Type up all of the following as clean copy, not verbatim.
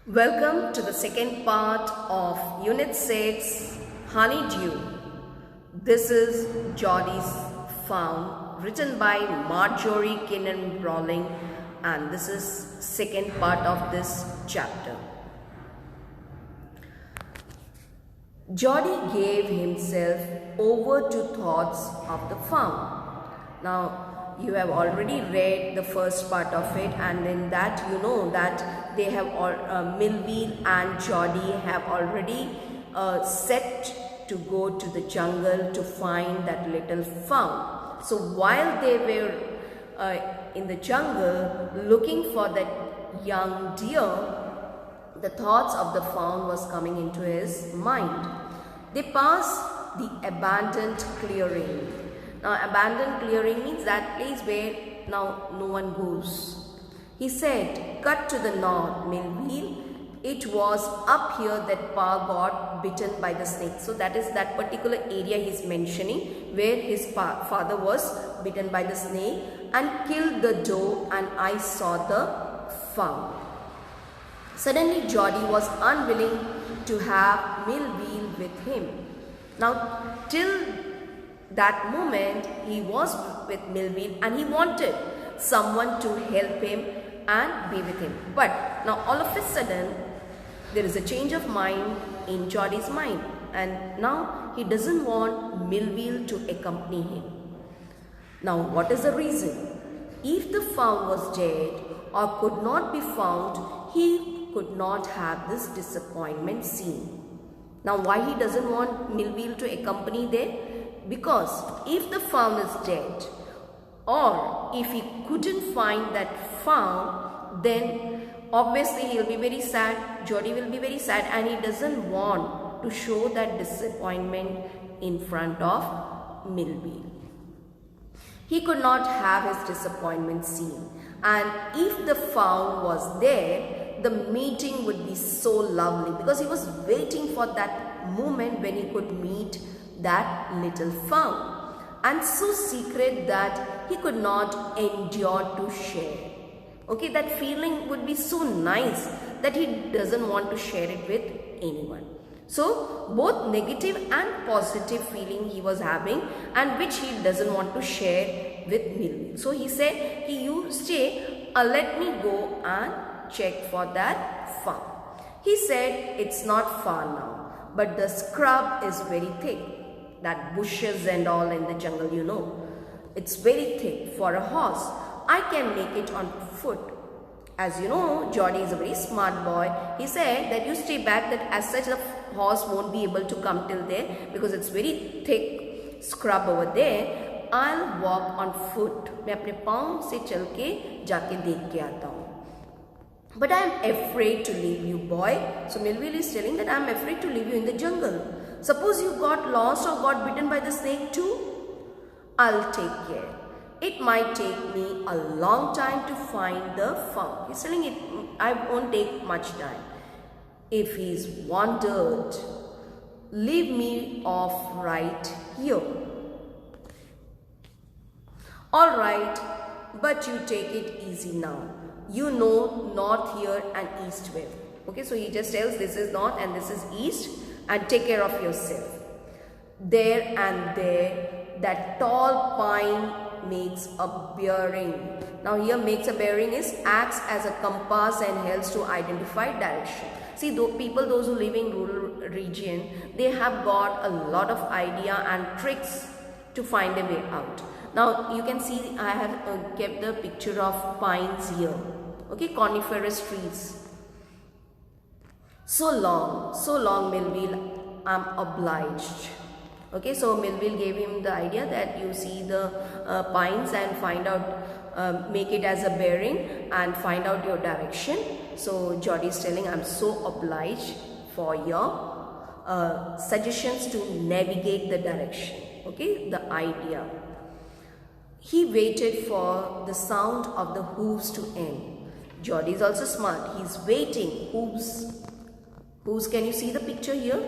Welcome to the second part of Unit 6, Honeydew. This is Geordie's Found, written by Marjorie Kinnan Rowling, and this is second part of this chapter. Geordie gave himself over to thoughts of the farm. Now, you have already read the first part of it, and in that you know that they have all Millville and Geordie have already set to go to the jungle to find that little farm. So while they were in the jungle looking for that young deer, the thoughts of the farm was coming into his mind. They passed the abandoned clearing. Now, abandoned clearing means that place where now no one goes. He said, cut to the north, Millville. It was up here that Pa got bitten by the snake. So that is that particular area he is mentioning where his father was bitten by the snake and killed the doe, and I saw the farm. Suddenly, Geordie was unwilling to have Millville with him. Now, till that moment, he was with Millville and he wanted someone to help him and be with him. But now all of a sudden, there is a change of mind in Geordie's mind, and now he doesn't want Millville to accompany him. Now, what is the reason? If the fawn was dead or could not be found, he could not have this disappointment scene. Now, why he doesn't want Millville to accompany there? Because if the fawn is dead, or if he couldn't find that fawn, then obviously he'll be very sad, Geordie will be very sad, and he doesn't want to show that disappointment in front of Millville. He could not have his disappointment seen, and if the fawn was there, the meeting would be so lovely because he was waiting for that moment when he could meet that little fawn, and so secret that he could not endure to share. Okay, that feeling would be so nice that he doesn't want to share it with anyone. So both negative and positive feeling he was having, and which he doesn't want to share with Millville. So he said, you stay, let me go and check for that fawn. He said, it's not far now, but the scrub is very thick. That bushes and all in the jungle, you know, it's very thick for a horse. I can make it on foot. As you know, Geordie is a very smart boy. He said that you stay back, that as such the horse won't be able to come till there because it's very thick scrub over there. I'll walk on foot. मैं अपने पाँव से चल के जाके देख के आता हूँ. But I am afraid to leave you, boy. So Millville is telling that I am afraid to leave you in the jungle. Suppose you got lost or got bitten by the snake too? I'll take care. It might take me a long time to find the fawn. He's telling it, I won't take much time. If he's wandered, leave me off right here. All right, but you take it easy now. You know north here and east where. Okay, so he just tells this is north and this is east, and take care of yourself. There and there, that tall pine makes a bearing. Now here makes a bearing is acts as a compass and helps to identify direction. See, those who live in rural region, they have got a lot of idea and tricks to find a way out. Now you can see I have kept the picture of pines here. Okay, coniferous trees. So long, Millville, I'm obliged. Okay, so Millville gave him the idea that you see the pines and find out, make it as a bearing and find out your direction. So Geordie is telling, I'm so obliged for your suggestions to navigate the direction. Okay, the idea. He waited for the sound of the hooves to end. Geordie is also smart. He's waiting. Hooves. Hooves, can you see the picture here?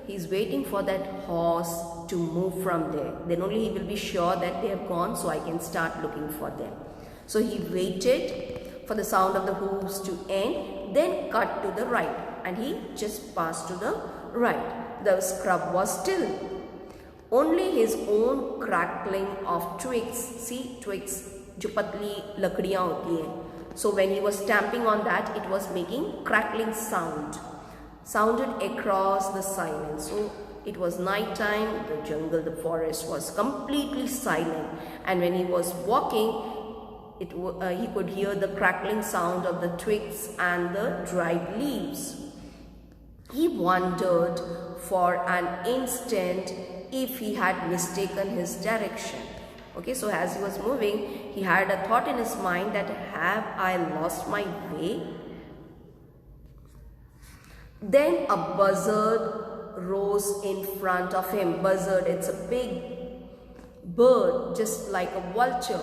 He's waiting for that horse to move from there. Then only he will be sure that they have gone, so I can start looking for them. So he waited for the sound of the hooves to end. then cut to the right, and he just passed to the right. The scrub was still. Only his own crackling of twigs, see twigs, जो पतली लकड़ियाँ होती हैं. So when he was stamping on that, it was making crackling sounded across the silence. So it was night time, the jungle, the forest was completely silent, and when he was walking, he could hear the crackling sound of the twigs and the dried leaves. He wondered for an instant if he had mistaken his direction. Okay, so as he was moving, he had a thought in his mind that, have I lost my way? Then a buzzard rose in front of him. Buzzard, it's a big bird, just like a vulture,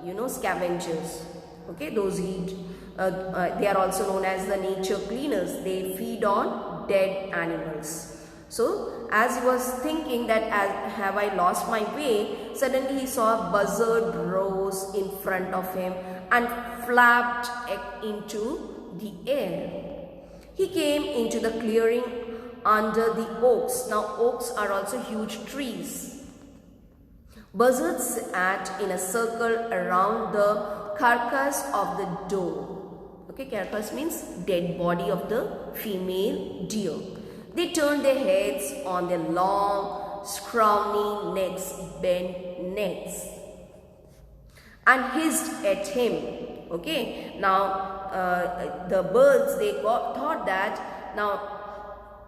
you know, scavengers. Okay, those eat, they are also known as the nature cleaners. They feed on dead animals. So as he was thinking that, have I lost my way, suddenly he saw a buzzard rose in front of him and flapped into the air. He came into the clearing under the oaks. Now oaks are also huge trees. Buzzards sat in a circle around the carcass of the doe. Okay, carcass means dead body of the female deer. They turned their heads on their long, scrawny necks, bent necks, and hissed at him. Okay, now the birds, they thought that now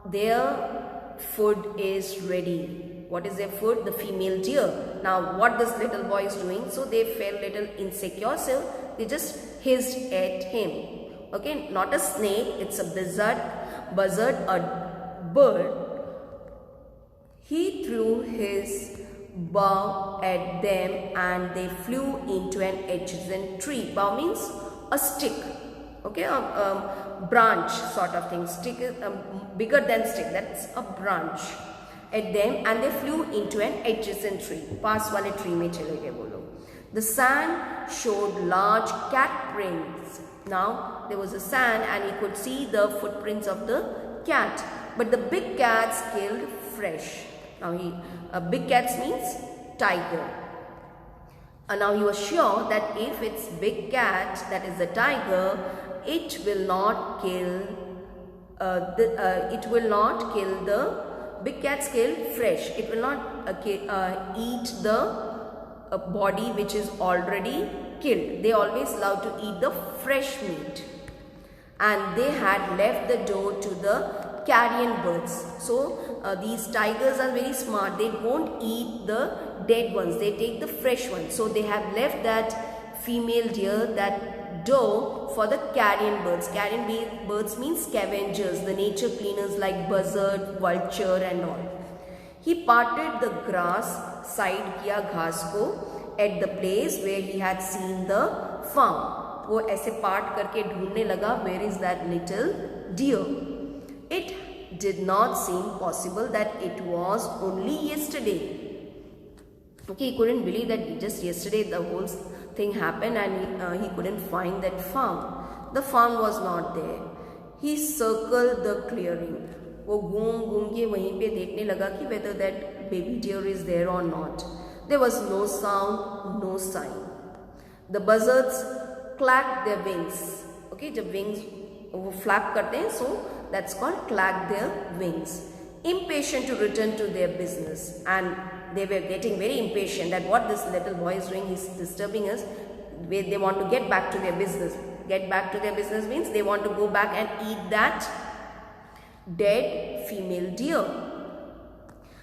their food is ready. What is their food? The female deer. Now what this little boy is doing? So they felt little insecure, so they just hissed at him. Okay, not a snake, it's a buzzard, a bird. He threw his bow at them and they flew into an adjacent tree. Bow means a stick, okay, a branch sort of thing. Stick is bigger than stick, that's a branch. At them, and they flew into an adjacent tree. पास वाले tree में चले गए वो लोग. The sand showed large cat prints. Now there was a sand and he could see the footprints of the cat. But the big cats killed fresh. Now big cats means tiger. And now he was sure that if it's big cat, that is the tiger, it will not kill. The big cats kill fresh. It will not eat the body which is already killed. They always love to eat the fresh meat. And they had left the door to the carrion birds. So these tigers are very smart. They won't eat the dead ones. They take the fresh ones. So they have left that female deer, that doe, for the carrion birds. Carrion birds means scavengers, the nature cleaners like buzzard, vulture and all. He parted the grass, side kiya घास को, at the place where he had seen the farm. वो ऐसे part करके ढूंढने लगा, where is that little deer? It did not seem possible that it was only yesterday. Okay, he couldn't believe that just yesterday the whole thing happened and he couldn't find that farm. The farm was not there. He circled the clearing. वो घूम के वहीं पे देखने लगा कि whether that baby deer is there or not. There was no sound, no sign. The buzzards clacked their wings. Okay, जब wings वो flap करते हैं, so that's called clack their wings. Impatient to return to their business, and they were getting very impatient that what this little boy is doing, he's disturbing us. They want to get back to their business. Get back to their business means they want to go back and eat that dead female deer.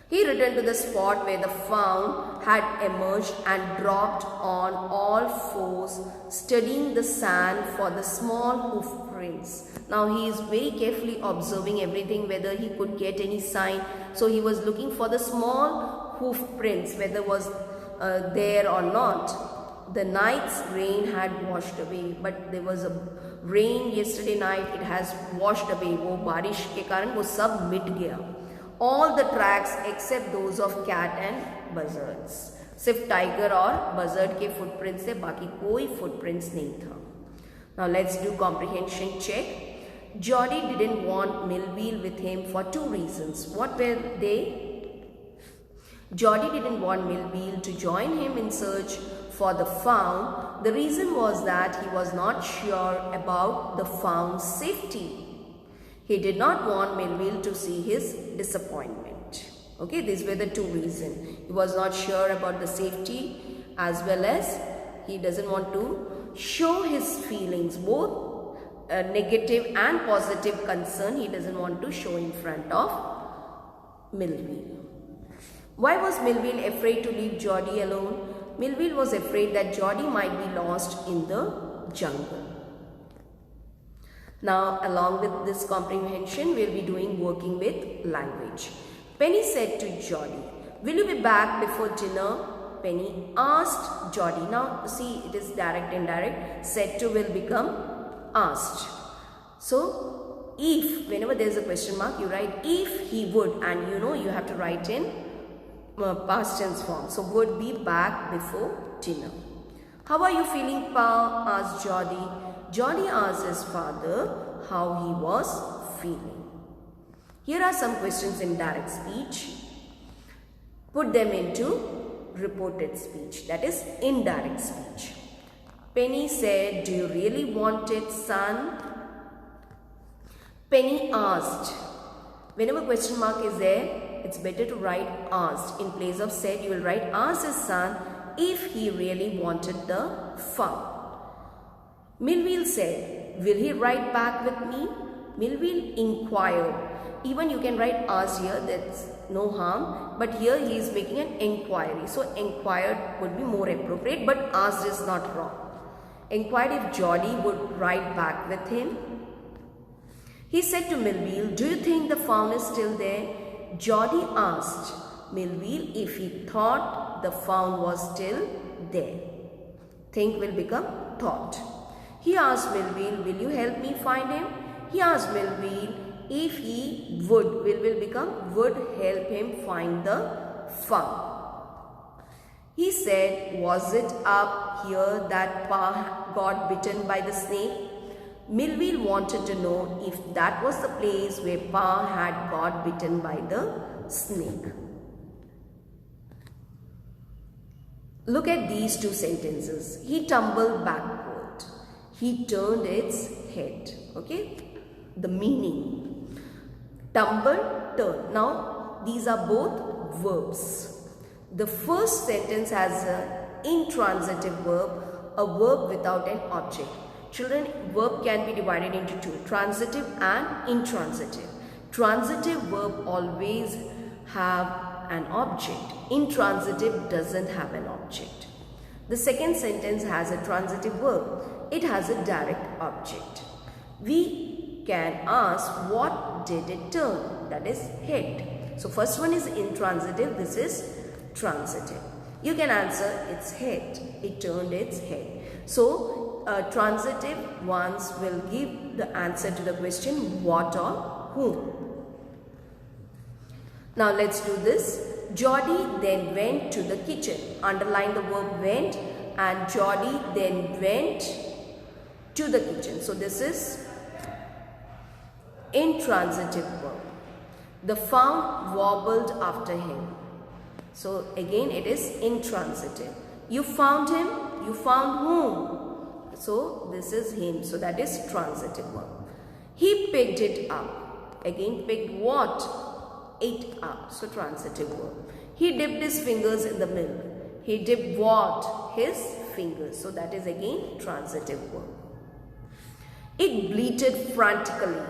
He returned to the spot where the fawn had emerged and dropped on all fours, studying the sand for the small hoof prints. Now he is very carefully observing everything, whether he could get any sign. So he was looking for the small hoof prints, whether was there or not. The night's rain had washed away, but there was a rain yesterday night. It has washed away. वो बारिश के कारण वो सब मिट गया. All the tracks except those of cat and buzzards. सिर्फ tiger और buzzard के footprints थे, बाकी कोई footprints नहीं था. Now let's do comprehension check. Geordie didn't want Millville with him for two reasons. What were they? Geordie didn't want Millville to join him in search for the fawn. The reason was that he was not sure about the fawn's safety. He did not want Millville to see his disappointment. Okay, these were the two reasons. He was not sure about the safety, as well as he doesn't want to show his feelings, both negative and positive concern. He doesn't want to show in front of Millville. Why was Millville afraid to leave Geordie alone? Millville was afraid that Geordie might be lost in the jungle. Now, along with this comprehension, we will be doing working with language. Penny said to Geordie, "Will you be back before dinner?" Penny asked Geordie. Now, see, it is direct, indirect. Said to will become asked. So, if, whenever there is a question mark, you write if he would, and you have to write in past tense form. So, would be back before dinner. "How are you feeling, Pa?" asked Geordie. Geordie asked his father how he was feeling. Here are some questions in direct speech. Put them into reported speech, that is indirect speech. Penny said, "Do you really want it, son?" Penny asked. Whenever question mark is there, it's better to write asked. In place of said, you will write asked his son if he really wanted the fawn. Millville said, "Will he ride back with me?" Millville inquired. Even you can write asked here, that's no harm, but here he is making an inquiry. So inquired would be more appropriate, but asked is not wrong. Inquired if Geordie would ride back with him. He said to Millville, "Do you think the fawn is still there?" Geordie asked Millville if he thought the fawn was still there. Think will become thought. He asked Millville, "Will you help me find him?" He asked Millville if he would. Will become would help him find the fawn. He said, "Was it up here that Pa got bitten by the snake?" Millville wanted to know if that was the place where Pa had got bitten by the snake. Look at these two sentences. He tumbled backward. He turned its head. Okay, the meaning. Tumble, turn. Now, these are both verbs. The first sentence has an intransitive verb, a verb without an object. Children, verb can be divided into two, transitive and intransitive. Transitive verb always have an object. Intransitive doesn't have an object. The second sentence has a transitive verb. It has a direct object. We can ask, what did it turn? That is head. So first one is intransitive, this is transitive. You can answer its head. It turned its head. So transitive ones will give the answer to the question what or whom. Now let's do this. Geordie then went to the kitchen. Underline the verb went, and Geordie then went to the kitchen. So this is intransitive verb. The fawn wobbled after him. So again it is intransitive. You found him. You found whom? So this is him. So that is transitive verb. He picked it up. Again picked what? It up. So transitive verb. He dipped his fingers in the milk. He dipped what? His fingers. So that is again transitive verb. It bleated frantically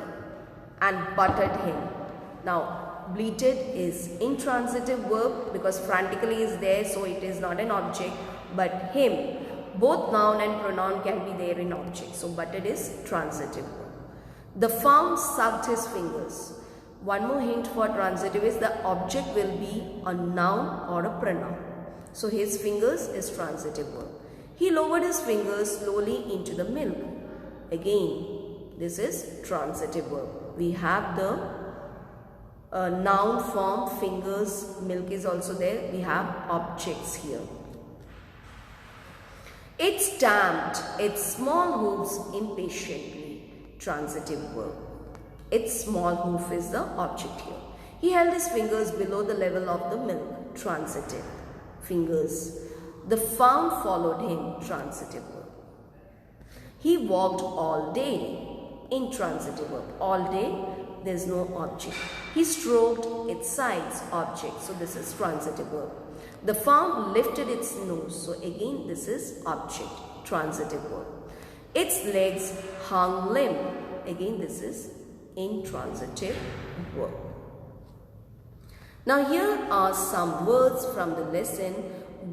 and butted him. Now, bleated is intransitive verb because frantically is there, so it is not an object. But him, both noun and pronoun can be there in object. So, butted is transitive verb. The fawn sucked his fingers. One more hint for transitive is the object will be a noun or a pronoun. So, his fingers is transitive verb. He lowered his fingers slowly into the milk. Again, this is transitive verb. We have the noun form, fingers, milk is also there. We have objects here. It stamped its small hooves impatiently. Transitive verb. Its small hoof is the object here. He held his fingers below the level of the milk. Transitive. Fingers. The farm followed him. Transitive verb. He walked all day. Intransitive verb. All day, there is no object. He stroked its sides. Object. So this is transitive verb. The farm lifted its nose. So again, this is object. Transitive verb. Its legs hung limp. Again, this is intransitive verb. Now here are some words from the lesson.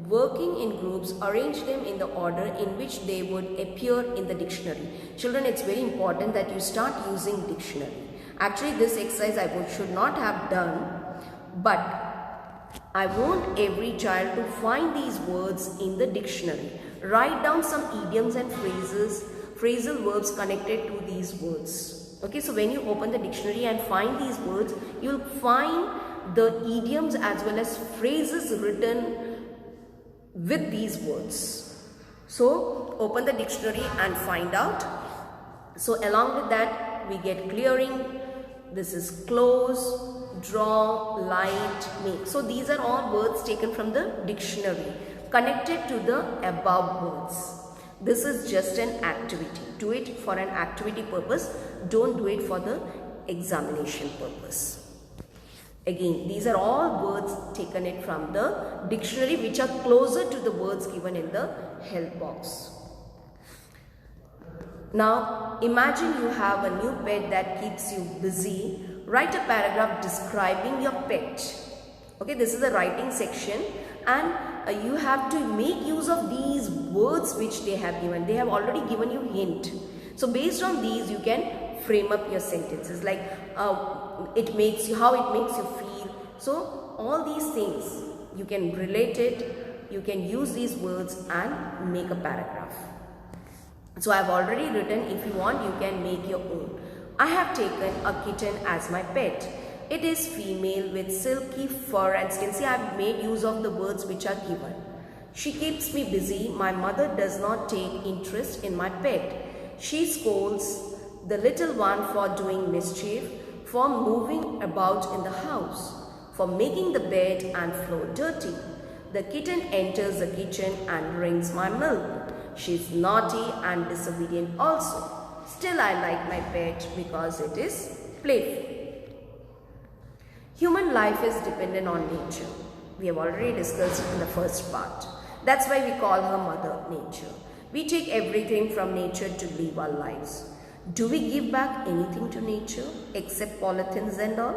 Working in groups, arrange them in the order in which they would appear in the dictionary. Children, it's very important that you start using dictionary. Actually, this exercise I should not have done, but I want every child to find these words in the dictionary. Write down some idioms and phrases, phrasal verbs connected to these words. Okay, so when you open the dictionary and find these words, you'll find the idioms as well as phrases written with these words. So open the dictionary and find out. So along with that, we get clearing. This is close, draw, light, make. So these are all words taken from the dictionary connected to the above words. This is just an activity. Do it for an activity purpose. Don't do it for the examination purpose. Again, these are all words taken it from the dictionary which are closer to the words given in the help box. Now, imagine you have a new pet that keeps you busy. Write a paragraph describing your pet. Okay, this is the writing section, and you have to make use of these words which they have given. They have already given you hint. So based on these, you can frame up your sentences like how it makes you feel. So all these things you can relate it, you can use these words and make a paragraph. So I have already written. If you want, you can make your own. I have taken a kitten as my pet. It is female with silky fur and skin. See, I have made use of the words which are given. She keeps me busy. My mother does not take interest in my pet. She scolds the little one for doing mischief, for moving about in the house, for making the bed and floor dirty. The kitten enters the kitchen and drinks my milk. She is naughty and disobedient also. Still, I like my pet because it is playful. Human life is dependent on nature. We have already discussed in the first part. That's why we call her Mother Nature. We take everything from nature to live our lives. Do we give back anything to nature except polythenes and all?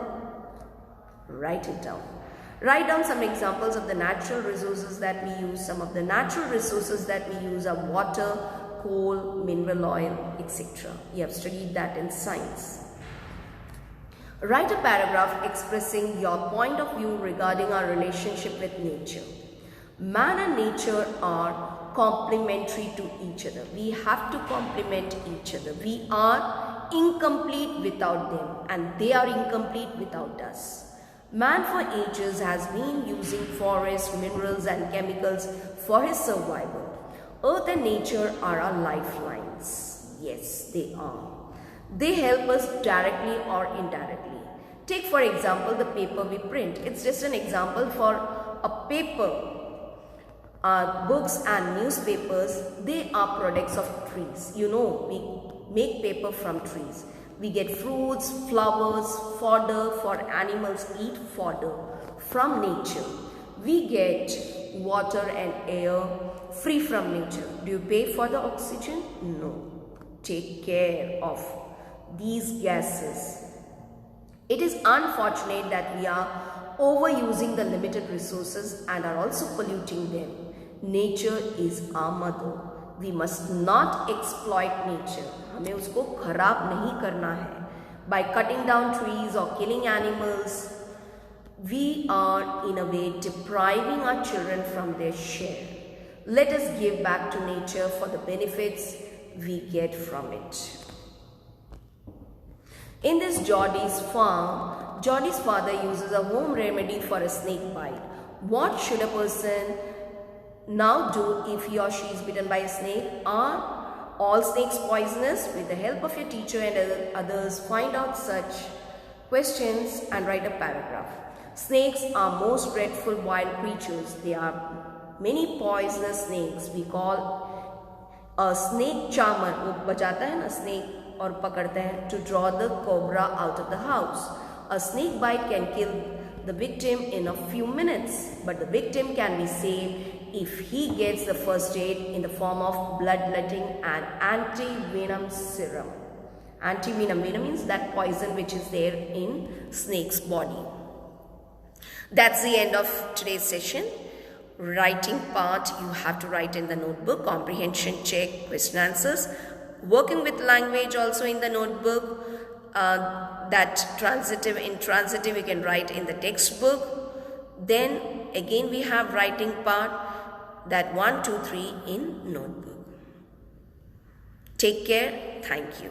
Write it down. Write down some examples of the natural resources that we use. Some of the natural resources that we use are water, coal, mineral oil, etc. You have studied that in science. Write a paragraph expressing your point of view regarding our relationship with nature. Man and nature are complementary to each other. We have to complement each other. We are incomplete without them and they are incomplete without us. Man for ages has been using forests, minerals and chemicals for his survival. Earth and nature are our lifelines. Yes, they are. They help us directly or indirectly. Take for example the paper we print. It's just an example for a paper. Books and newspapers, they are products of trees. You know, we make paper from trees. We get fruits, flowers, fodder for animals eat fodder from nature. We get water and air free from nature. Do you pay for the oxygen? No. Take care of these gases. It is unfortunate that we are overusing the limited resources and are also polluting them. Nature is our mother. We must not exploit nature. हमें उसको खराब नहीं करना है. By cutting down trees or killing animals, we are in a way depriving our children from their share. Let us give back to nature for the benefits we get from it. In this Geordie's farm, Geordie's father uses a home remedy for a snake bite. What should a person now do if he or she is bitten by a snake? all snakes poisonous? With the help of your teacher and others, find out such questions and write a paragraph. Snakes are most dreadful wild creatures. There are many poisonous snakes. We call a snake charmer, वो बजाता है ना snake और पकड़ता है, to draw the cobra out of the house. A snake bite can kill the victim in a few minutes, but the victim can be saved if he gets the first aid in the form of bloodletting and anti-venom serum. Anti-venom, venom means that poison which is there in snake's body. That's the end of today's session. Writing part, you have to write in the notebook. Comprehension check, question answers. Working with language also in the notebook. That transitive, in transitive you can write in the textbook. Then again we have writing part, that 1, 2, 3 in notebook. Take care. Thank you.